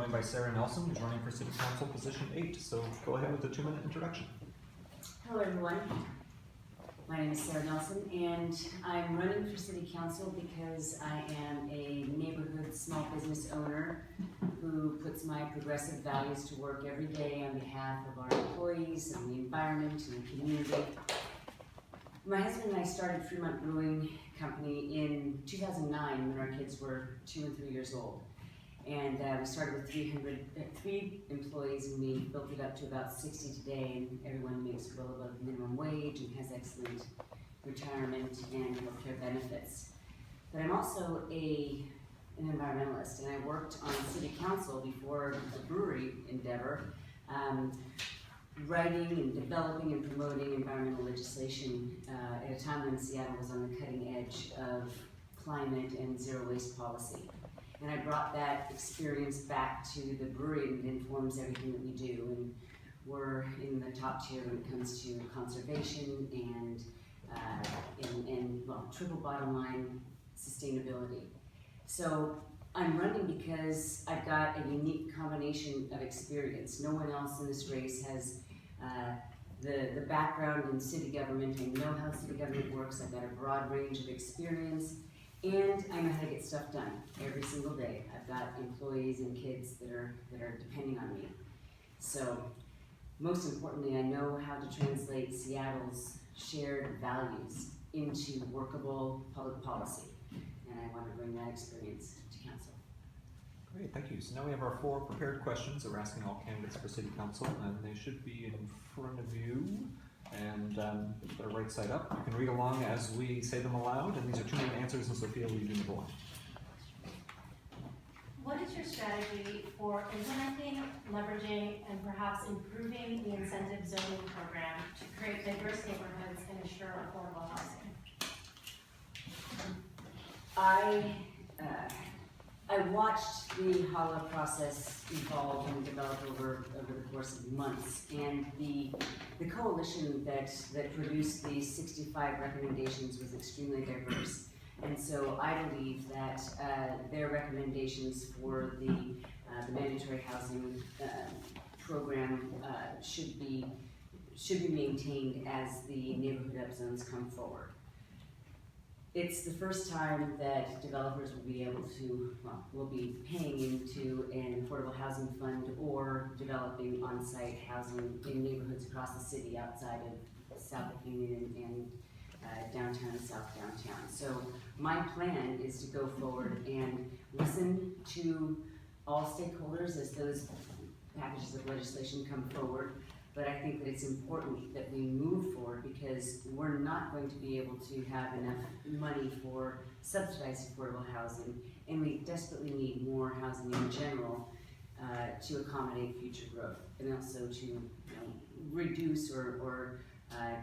joined by Sara Nelson, who's running for City Council position 8. So go ahead with the 2-minute introduction. Hello everyone, my name is Sara Nelson and I'm running for City Council because I am a neighborhood small business owner who puts my progressive values to work every day on behalf of our employees and the environment and the community. My husband and I started Fremont Brewing Company in 2009 when our kids were 2 and 3 years old. And we started with 3 employees, and we built it up to about 60 today, and everyone makes well above minimum wage and has excellent retirement and healthcare benefits. But I'm also an environmentalist, and I worked on City Council before the brewery endeavor, writing and developing and promoting environmental legislation at a time when Seattle was on the cutting edge of climate and zero waste policy. And I brought that experience back to the brewery, and it informs everything that we do. And we're in the top tier when it comes to conservation and well, triple bottom line sustainability. So I'm running because I've got a unique combination of experience. No one else in this race has the background in city government. I know how city government works. I've got a broad range of experience. And I know how to get stuff done every single day. I've got employees and kids that are depending on me. So, most importantly, I know how to translate Seattle's shared values into workable public policy. And I want to bring that experience to council. Great, thank you. So now we have our 4 prepared questions that we're asking all candidates for City Council, and they should be in front of you. And put our right side up. You can read along as we say them aloud, and these are 2-minute answers, and Sophia will do number 1. What is your strategy for implementing, leveraging, and perhaps improving the incentive zoning program to create diverse neighborhoods and ensure affordable housing? I watched the HALA process evolve and develop over the course of months, and the coalition that produced the 65 recommendations was extremely diverse. And so I believe that their recommendations for the mandatory housing program should be maintained as the neighborhood upzones come forward. It's the first time that developers will be able to, well, will be paying into an affordable housing fund or developing on-site housing in neighborhoods across the city outside of South Union and downtown and South Downtown. So my plan is to go forward and listen to all stakeholders as those packages of legislation come forward. But I think that it's important that we move forward because we're not going to be able to have enough money for subsidized affordable housing, and we desperately need more housing in general to accommodate future growth, and also to reduce or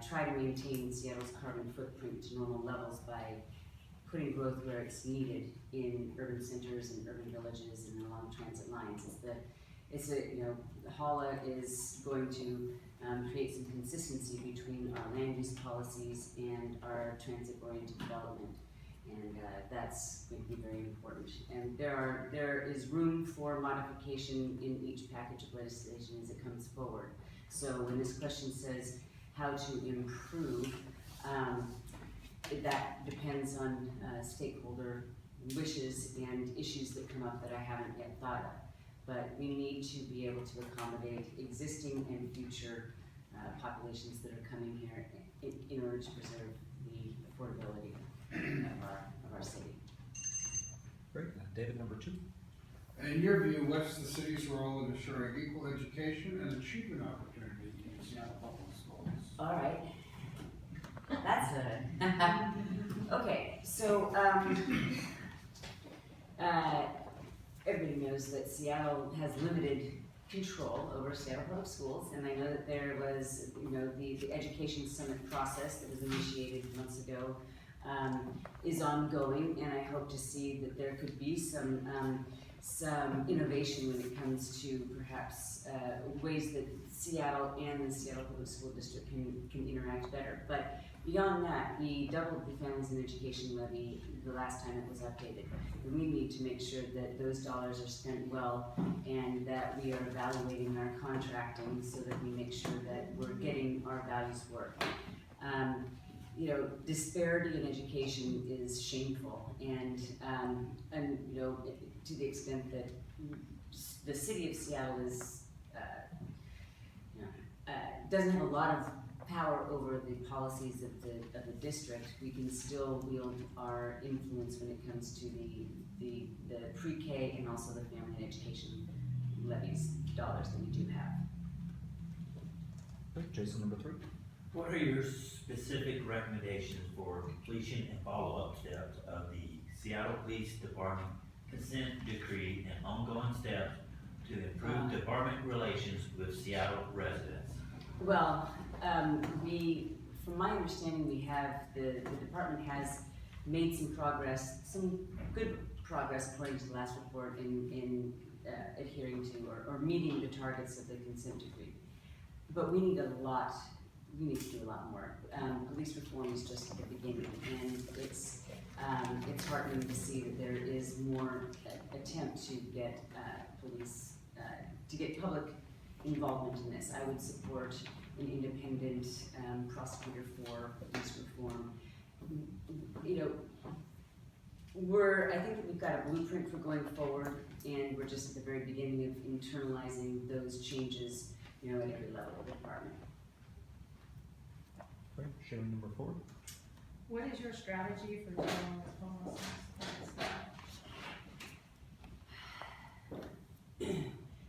try to maintain Seattle's carbon footprint to normal levels by putting growth where it's needed in urban centers and urban villages and along transit lines. HALA is going to create some consistency between our land use policies and our transit-oriented development, and that's going to be very important. And there is room for modification in each package of legislation as it comes forward. So when this question says how to improve, that depends on stakeholder wishes and issues that come up that I haven't yet thought of. But we need to be able to accommodate existing and future populations that are coming here in order to preserve the affordability of our city. Great. David, number 2. In your view, what's the city's role in ensuring equal education and achievement opportunity in Seattle public schools? All right. That's okay. So everybody knows that Seattle has limited control over Seattle Public Schools, and I know that there was, the Education Summit process that was initiated months ago is ongoing, and I hope to see that there could be some some innovation when it comes to perhaps ways that Seattle and the Seattle Public School District can interact better. But beyond that, we doubled the Families and Education levy the last time it was updated. And we need to make sure that those dollars are spent well and that we are evaluating our contracting so that we make sure that we're getting our values work. You know, disparity in education is shameful, and you know, to the extent that the city of Seattle is, doesn't have a lot of power over the policies of the district, we can still wield our influence when it comes to the pre-K and also the family and education levies dollars that we do have. Okay, Jason, number 3. What are your specific recommendations for completion and follow-up steps of the Seattle Police Department consent decree and ongoing steps to improve department relations with Seattle residents? Well, from my understanding, we have, the department has made some progress, some good progress according to the last report in adhering to or meeting the targets of the consent decree. But we need to do a lot more. Police reform is just at the beginning, and it's heartening to see that there is more attempt to get police, to get public involvement in this. I would support an independent prosecutor for police reform. You know, I think that we've got a blueprint for going forward, and we're just at the very beginning of internalizing those changes, you know, at every level of the department. Okay, Sharon, number 4. What is your strategy for dealing with homelessness?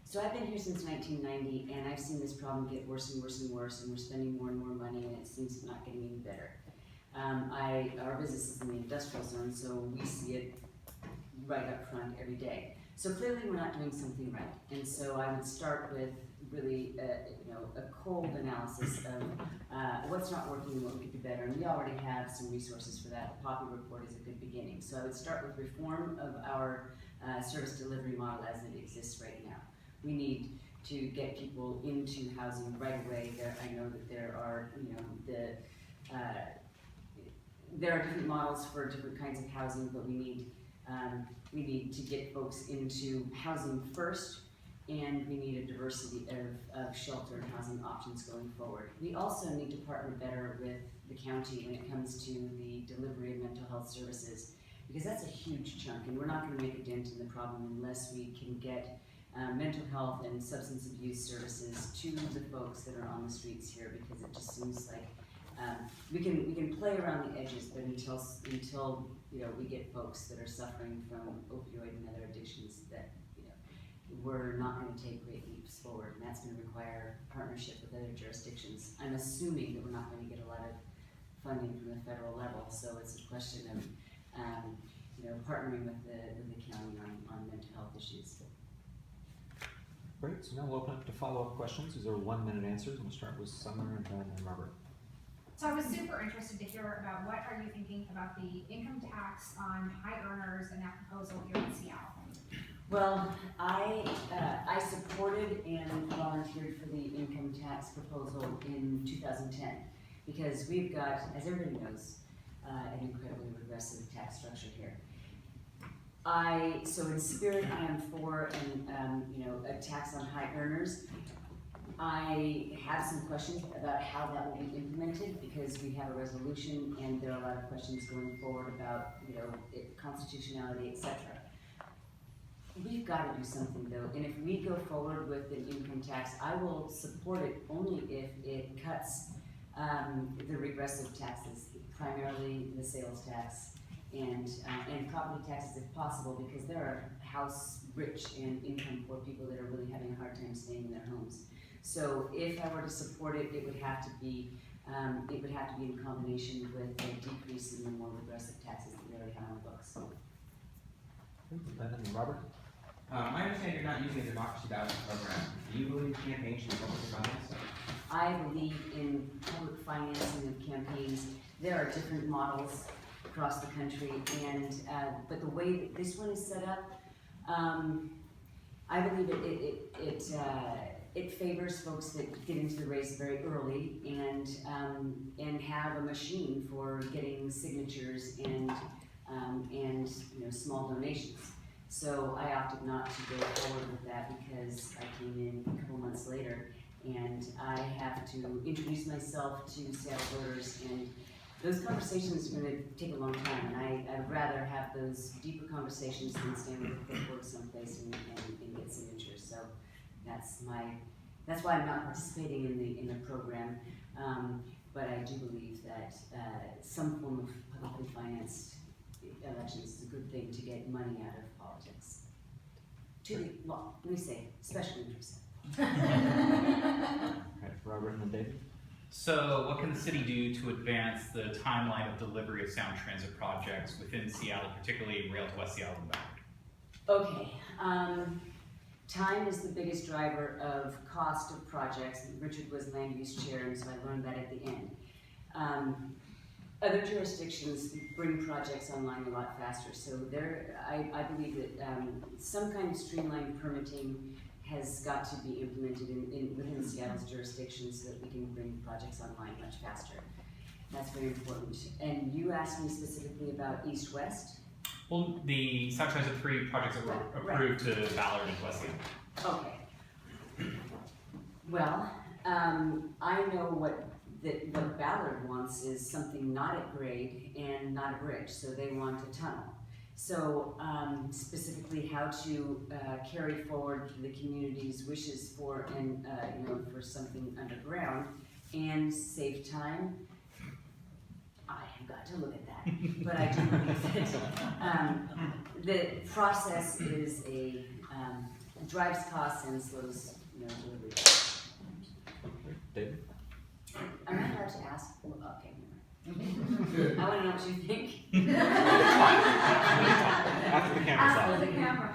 So I've been here since 1990, and I've seen this problem get worse and worse and worse, and we're spending more and more money, and it seems not getting any better. Our business is in the industrial zone, so we see it right up front every day. So clearly we're not doing something right, and so I would start with really you know, a cold analysis of what's not working and what we could do better, and we already have some resources for that. The Poppy report is a good beginning. So I would start with reform of our service delivery model as it exists right now. We need to get people into housing right away. I know that there are, you know, there are different models for different kinds of housing, but we need to get folks into housing first, and we need a diversity of shelter and housing options going forward. We also need to partner better with the county when it comes to the delivery of mental health services, because that's a huge chunk, and we're not going to make a dent in the problem unless we can get mental health and substance abuse services to the folks that are on the streets here, because it just seems like we can play around the edges, but until you know, we get folks that are suffering from opioid and other addictions, that, you know, we're not going to take great leaps forward, and that's going to require partnership with other jurisdictions. I'm assuming that we're not going to get a lot of funding from the federal level, so it's a question of you know, partnering with the county on mental health issues. Great, so now we'll open up to follow-up questions. These are 1-minute answers. We'll start with Summer and then Robert. So I was super interested to hear about what are you thinking about the income tax on high earners and that proposal here in Seattle? Well, I supported and volunteered for the income tax proposal in 2010, because we've got, as everybody knows, an incredibly regressive tax structure here. So in spirit, I am for you know, a tax on high earners. I have some questions about how that will be implemented, because we have a resolution and there are a lot of questions going forward about, you know, constitutionality, etc. We've got to do something though, and if we go forward with an income tax, I will support it only if it cuts the regressive taxes, primarily the sales tax and property taxes if possible, because there are house rich and income poor people that are really having a hard time staying in their homes. So if I were to support it, it would have to be in combination with a decrease in the more regressive taxes that we already have on the books. Ben and Robert. I understand you're not using the Democracy Voucher program. Do you believe campaigns should public finance? I believe in public financing of campaigns. There are different models across the country, and but the way that this one is set up, I believe it favors folks that get into the race very early and have a machine for getting signatures and small donations. So I opted not to go forward with that because I came in a couple months later and I have to introduce myself to Seattle voters, and those conversations are gonna take a long time, and I'd rather have those deeper conversations than stand with a clipboard someplace and get signatures. So that's why I'm not participating in the program, but I do believe that some form of publicly financed elections is a good thing to get money out of politics. Well, let me say, special interests. Okay, Robert and then David. So what can the city do to advance the timeline of delivery of sound transit projects within Seattle, particularly rail to West Seattle and Ballard? Okay, time is the biggest driver of cost of projects. Richard was land use chair, and so I learned that at the end. Other jurisdictions bring projects online a lot faster, so I believe that some kind of streamlined permitting has got to be implemented within Seattle's jurisdiction so that we can bring projects online much faster. That's very important. And you asked me specifically about east-west? Well, the Sound Transit 3 projects that were approved to Ballard and West Seattle. Okay. Well, I know what Ballard wants is something not at grade and not a bridge, so they want a tunnel. So specifically how to carry forward the community's wishes for for something underground and save time. I have got to look at that, but I do believe that the process is drives costs and slows delivery. David? Am I allowed to ask? Well, okay. I want to know what you think. After the camera's After off. the camera.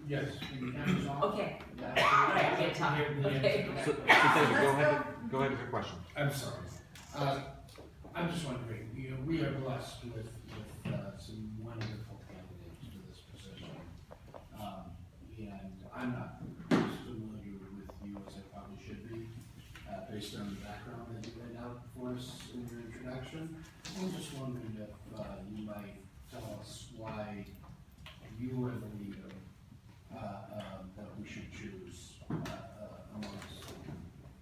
Yes, when the camera's off. Okay. Yeah. All right, I get to talk. Okay. So David, go ahead with your question. I'm sorry. I'm just wondering, we are blessed with some wonderful candidates for this position. And I'm not as familiar with you as I probably should be, based on the background that you laid out for us in your introduction. I'm just wondering if you might tell us why you are the leader that we should choose amongst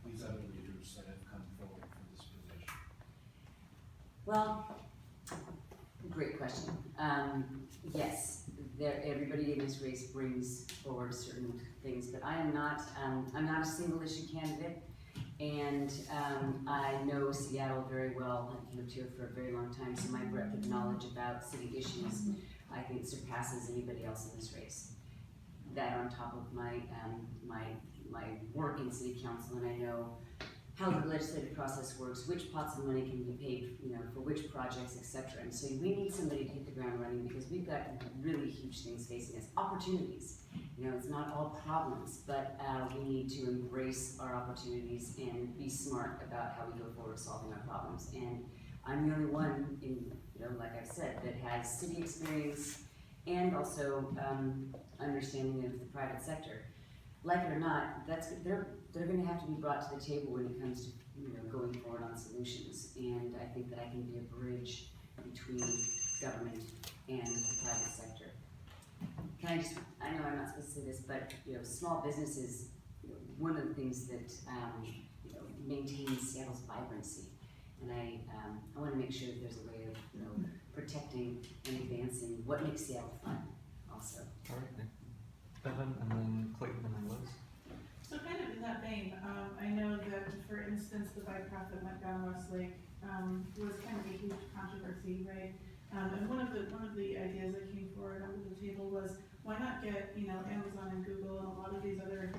these other leaders that have come forward for this position. Well, great question. Yes, everybody in this race brings forward certain things, but I'm not a single issue candidate, and I know Seattle very well. I've lived here for a very long time, so my breadth of knowledge about city issues, I think, surpasses anybody else in this race. That on top of my work in city council, and I know how the legislative process works, which pots of money can be paid, for which projects, etc. And so we need somebody to hit the ground running because we've got really huge things facing us. Opportunities. It's not all problems, but we need to embrace our opportunities and be smart about how we go forward solving our problems. And I'm the only one like I said, that has city experience and also understanding of the private sector. Like it or not, they're going to have to be brought to the table when it comes to going forward on solutions. And I think that I can be a bridge between government and the private sector. I know I'm not supposed to say this, but small business is one of the things that maintains Seattle's vibrancy. And I want to make sure that there's a way of protecting and advancing what makes Seattle fun also. All right, Bevan, and then Clayton, and then Liz. So kind of in that vein, I know that, for instance, the bike path that went down Westlake was kind of a huge controversy, right? And one of the ideas that came forward onto the table was, why not get Amazon and Google and a lot of these other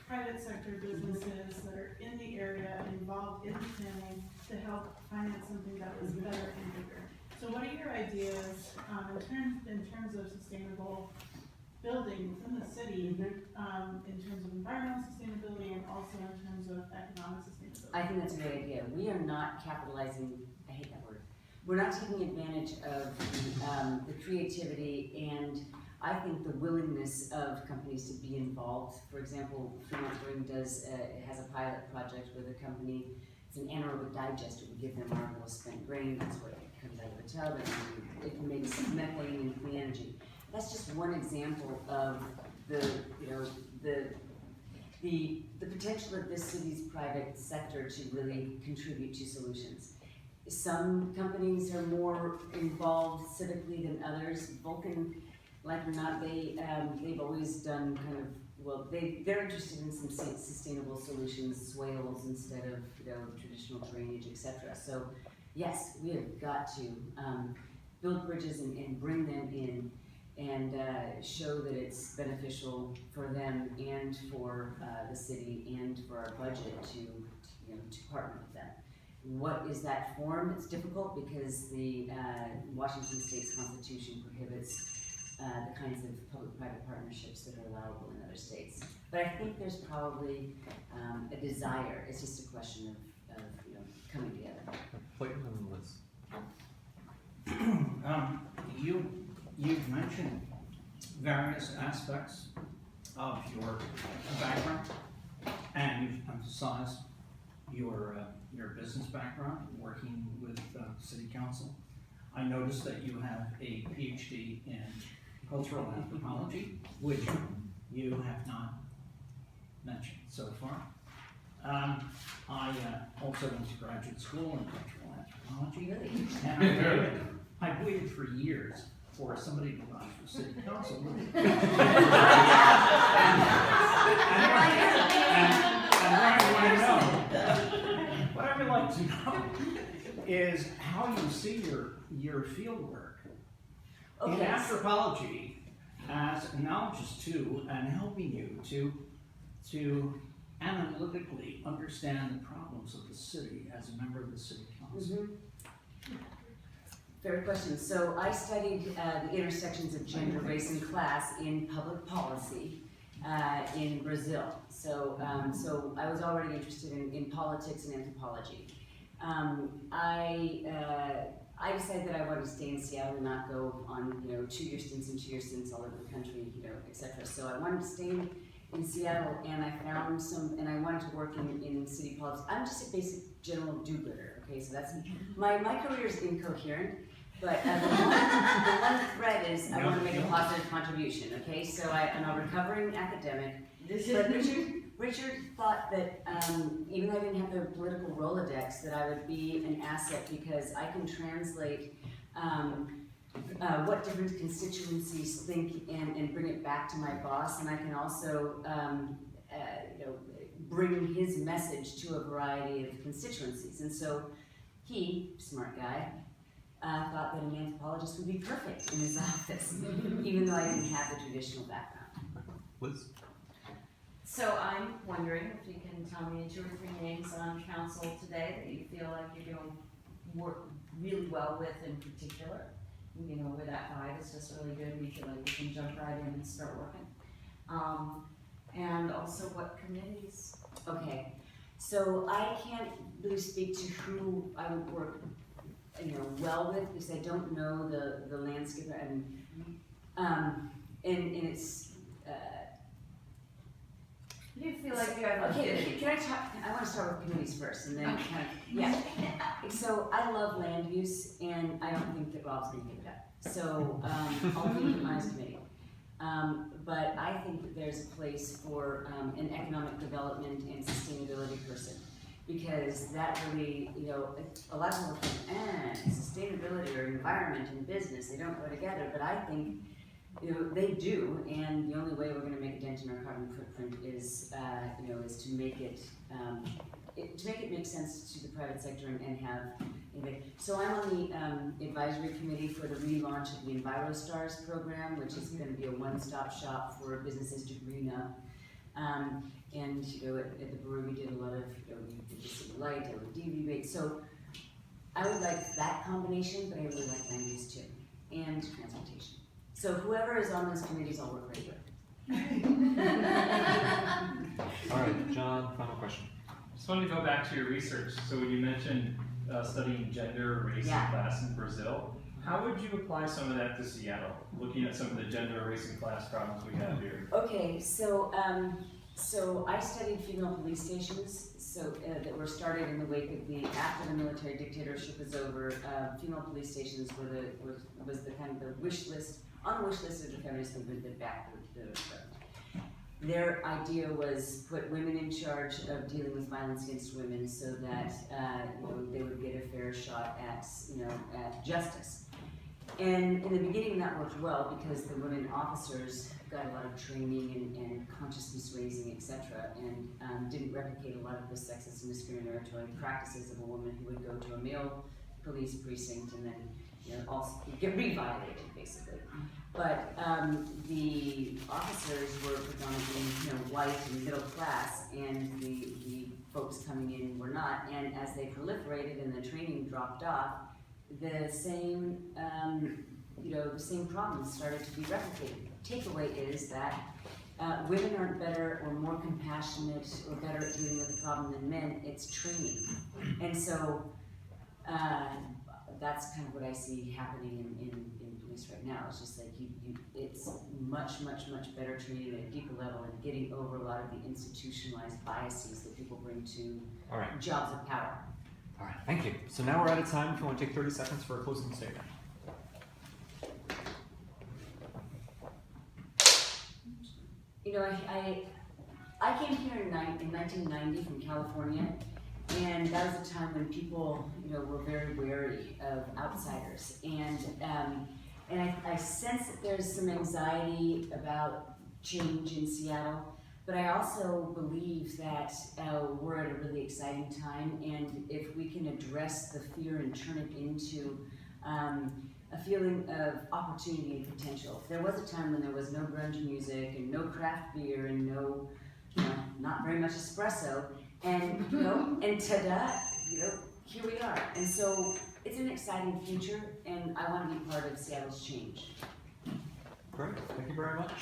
private sector businesses that are in the area involved in the planning to help finance something that was better and bigger. So what are your ideas in terms of sustainable building within the city, in terms of environmental sustainability and also in terms of economic sustainability? I think that's a great idea. We are not capitalizing, I hate that word, we're not taking advantage of the creativity and I think the willingness of companies to be involved, for example, Fremont Brewing has a pilot project with a company, it's an anaerobic digester, we give them our little spent grain, that's what comes out of the tub, and it makes methane and clean energy. That's just one example of the potential of this city's private sector to really contribute to solutions. Some companies are more involved civically than others. Vulcan, like or not, they've always done kind of, well, they're interested in some sustainable solutions, swales instead of, traditional drainage, etc. So yes, we have got to build bridges and bring them in and show that it's beneficial for them and for the city and for our budget to partner with them. What is that form? It's difficult because the Washington State's Constitution prohibits the kinds of public-private partnerships that are allowable in other states. But I think there's probably a desire. It's just a question of coming together. Clayton and Liz. You've mentioned various aspects of your background, and you've emphasized your business background, working with city council. I noticed that you have a PhD in cultural anthropology, which you have not mentioned so far. I also went to graduate school in cultural anthropology, and I waited for years for somebody to run for city council. And what I would like to know is how you see your field work in anthropology as analogous to and helping you to analytically understand the problems of the city as a member of the city council. Mm-hmm. Fair question. So I studied the intersections of gender, race, and class in public policy in Brazil. So I was already interested in politics and anthropology. I decided that I wanted to stay in Seattle and not go on 2-year stints and 2-year stints all over the country, etc. So I wanted to stay in Seattle, and I found and I wanted to work in city politics. I'm just a basic general do-gooder, okay? So that's, my career is incoherent, but the one thread is I want to make a positive contribution, okay? So I'm a recovering academic, but Richard thought that even though I didn't have the political Rolodex, that I would be an asset because I can translate what different constituencies think and bring it back to my boss, and I can also bring his message to a variety of constituencies. And so he, smart guy, thought that an anthropologist would be perfect in his office, even though I didn't have the traditional background. Liz? So I'm wondering if you can tell me 2 or 3 names on council today that you feel like you're doing work really well with in particular. Where that vibe is just really good, we feel like we can jump right in and start working. And also what committees? Okay, so I can't really speak to who I would work well with because I don't know the landscape. And it's Do you feel like you have okay, can I talk? I want to start with committees first and then So I love land use and I don't think that Rob's going to give it up. So I'll be on his committee. But I think that there's a place for an economic development and sustainability person. Because that really, a lot of people think, sustainability or environment and business, they don't go together. But I think they do, and the only way we're going to make a dent in our carbon footprint is, is to make it make sense to the private sector and have. So I'm on the advisory committee for the relaunch of the EnviroStars program, which is going to be a one-stop shop for businesses to green up. And at the brewery we did a lot of we did the light, LED rebates. So I would like that combination, but I really like land use too, and transportation. So whoever is on those committees, I'll work great with. All right, John, final question. Just wanted to go back to your research. So when you mentioned studying gender, race, and class in Brazil, How would you apply some of that to Seattle, looking at some of the gender, race, and class problems we have here? Okay, so I studied female police stations, that were started in the wake of after the military dictatorship was over. Female police stations was the kind of the wish list, on the wish list of the feminist movement that backed the their idea was put women in charge of dealing with violence against women so that they would get a fair shot at justice. And in the beginning that worked well because the women officers got a lot of training and consciousness raising, etc., and didn't replicate a lot of the sexist and discriminatory practices of a woman who would go to a male police precinct and then also get re-violated, basically. But the officers were predominantly white and middle class, and the folks coming in were not. And as they proliferated and the training dropped off, the same the same problems started to be replicated. Takeaway is that women aren't better or more compassionate or better at dealing with the problem than men. It's training, and so that's kind of what I see happening in police right now. It's just like it's much better training at a deeper level and getting over a lot of the institutionalized biases that people bring to jobs of power. All right, thank you. So now we're out of time. If you want to take 30 seconds for a closing statement. I came here in 1990 from California, and that was a time when people, were very wary of outsiders, and I sense that there's some anxiety about change in Seattle, but I also believe that we're at a really exciting time, and if we can address the fear and turn it into a feeling of opportunity and potential. There was a time when there was no grunge music and no craft beer and no, not very much espresso, and and ta-da, here we are. And so it's an exciting future, and I want to be part of Seattle's change. Great, thank you very much.